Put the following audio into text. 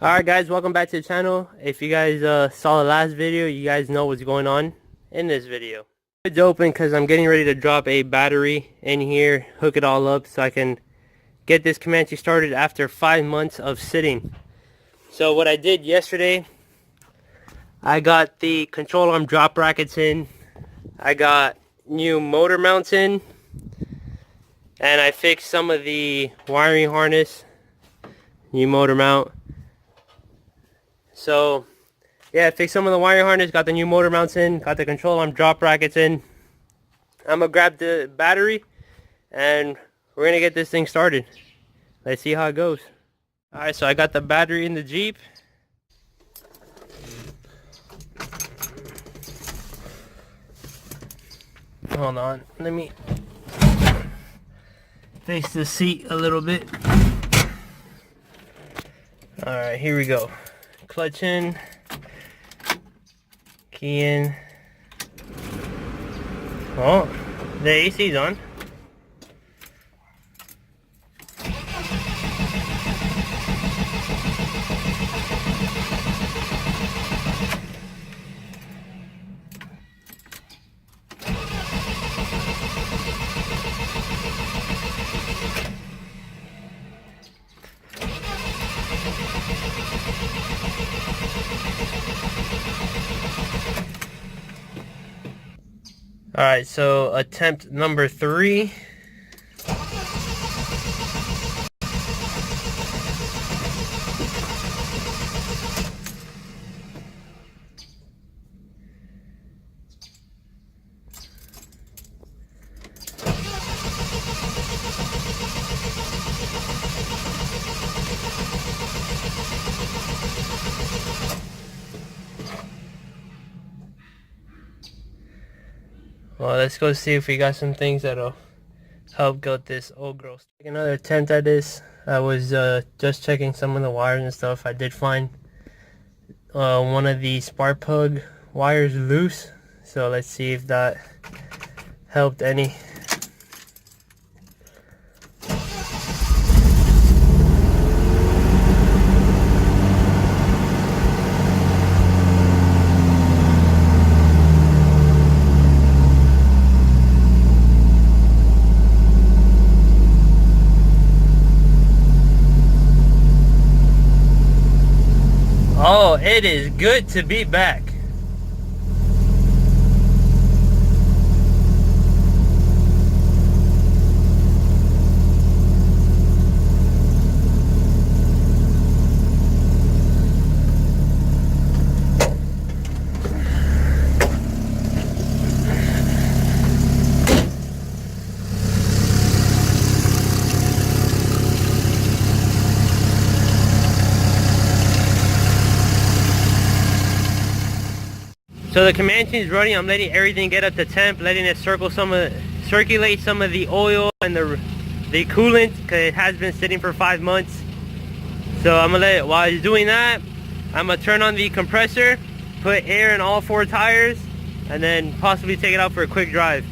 Alright guys, welcome back to the channel. If you guys saw the last video, you guys know what's going on in this video. It's open because I'm getting ready to drop a battery in here, hook it all up so I can get this Comanche started after 5 months of sitting. So what I did yesterday, I got the control arm drop brackets in, I got new motor mounts in, and I fixed some of the wiring harness, new motor mount. So yeah, I fixed some of the wiring harness, got the new motor mounts in, got the control arm drop brackets in. I'm gonna grab the battery and we're gonna get this thing started. Let's see how it goes. Alright, so I got the battery in the Jeep. Hold on, let me face the seat a little bit. Alright, here we go. Clutch in, key in. Oh, the AC's on. Alright, so attempt number 3. Well, let's go see if we got some things that'll help get this old girl. Take another attempt at this. I was just checking some of the wires and stuff. I did find one of the spark plug wires loose. So let's see if that helped any. Oh, it is good to be back. So the Comanche is running. I'm letting everything get up to temp, letting it circulate some of the oil and the coolant, because it has been sitting for 5 months. So I'm gonna let it, while it's doing that, I'm gonna turn on the compressor, put air in all 4 tires, and then possibly take it out for a quick drive.